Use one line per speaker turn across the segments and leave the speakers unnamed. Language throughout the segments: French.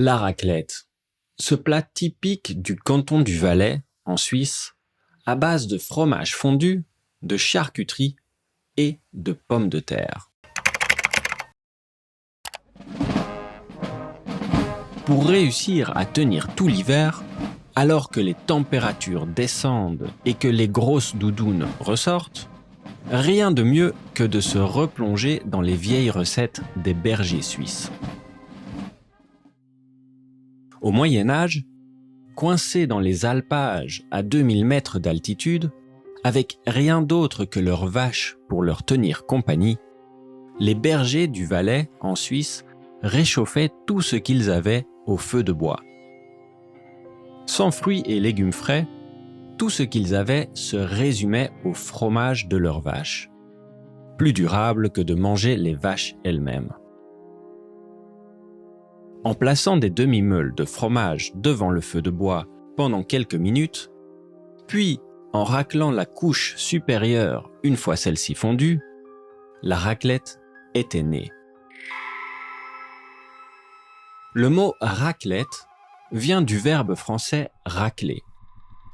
La raclette. Ce plat typique du canton du Valais, en Suisse, à base de fromage fondu, de charcuterie et de pommes de terre. Pour réussir à tenir tout l'hiver, alors que les températures descendent et que les grosses doudounes ressortent, rien de mieux que de se replonger dans les vieilles recettes des bergers suisses. Au Moyen Âge, coincés dans les alpages à 2000 mètres d'altitude, avec rien d'autre que leurs vaches pour leur tenir compagnie, les bergers du Valais, en Suisse, réchauffaient tout ce qu'ils avaient au feu de bois. Sans fruits et légumes frais, tout ce qu'ils avaient se résumait au fromage de leurs vaches, plus durable que de manger les vaches elles-mêmes. En plaçant des demi-meules de fromage devant le feu de bois pendant quelques minutes, puis en raclant la couche supérieure une fois celle-ci fondue, la raclette était née. Le mot raclette vient du verbe français racler,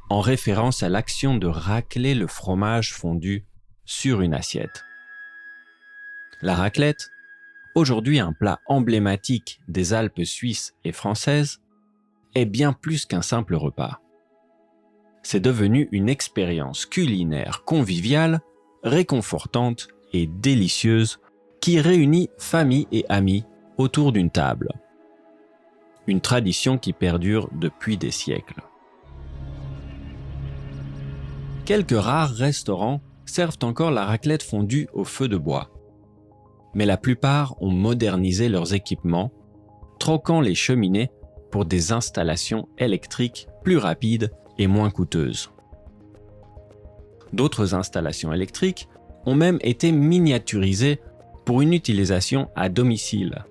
en référence à l'action de racler le fromage fondu sur une assiette. La raclette, aujourd'hui un plat emblématique des Alpes suisses et françaises, est bien plus qu'un simple repas. C'est devenu une expérience culinaire conviviale, réconfortante et délicieuse qui réunit famille et amis autour d'une table. Une tradition qui perdure depuis des siècles. Quelques rares restaurants servent encore la raclette fondue au feu de bois. Mais la plupart ont modernisé leurs équipements, troquant les cheminées pour des installations électriques plus rapides et moins coûteuses. D'autres installations électriques ont même été miniaturisées pour une utilisation à domicile,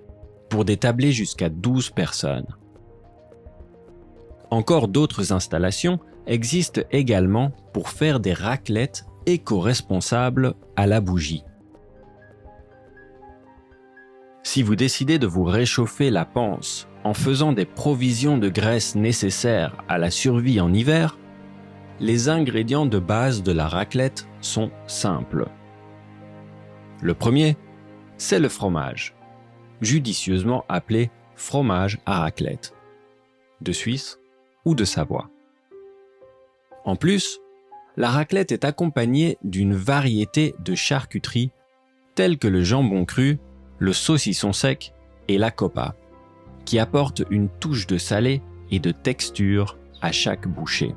pour des tablées jusqu'à 12 personnes. Encore d'autres installations existent également pour faire des raclettes éco-responsables à la bougie. Si vous décidez de vous réchauffer la panse en faisant des provisions de graisse nécessaires à la survie en hiver, les ingrédients de base de la raclette sont simples. Le premier, c'est le fromage, judicieusement appelé fromage à raclette, de Suisse ou de Savoie. En plus, la raclette est accompagnée d'une variété de charcuteries telles que le jambon cru, le saucisson sec et la copa, qui apportent une touche de salé et de texture à chaque bouchée.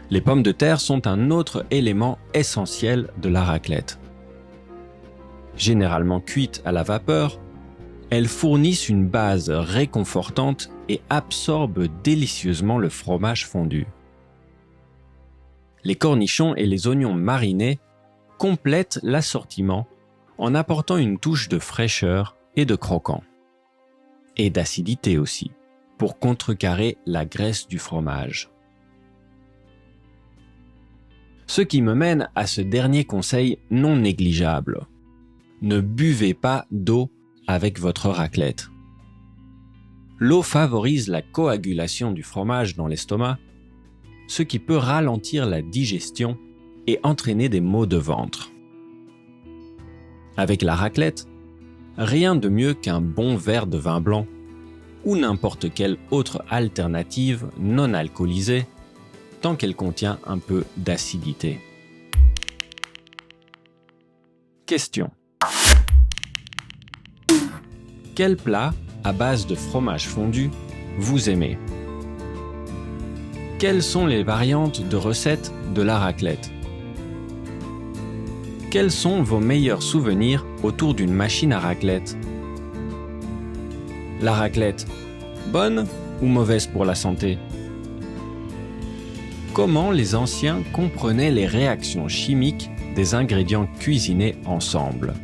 Les pommes de terre sont un autre élément essentiel de la raclette. Généralement cuites à la vapeur, elles fournissent une base réconfortante et absorbent délicieusement le fromage fondu. Les cornichons et les oignons marinés complètent l'assortiment en apportant une touche de fraîcheur et de croquant. Et d'acidité aussi, pour contrecarrer la graisse du fromage. Ce qui me mène à ce dernier conseil non négligeable. Ne buvez pas d'eau avec votre raclette. L'eau favorise la coagulation du fromage dans l'estomac, ce qui peut ralentir la digestion et entraîner des maux de ventre. Avec la raclette, rien de mieux qu'un bon verre de vin blanc ou n'importe quelle autre alternative non alcoolisée tant qu'elle contient un peu d'acidité. Question. Quel plat à base de fromage fondu vous aimez? Quelles sont les variantes de recettes de la raclette? Quels sont vos meilleurs souvenirs autour d'une machine à raclette? La raclette, bonne ou mauvaise pour la santé? Comment les anciens comprenaient les réactions chimiques des ingrédients cuisinés ensemble?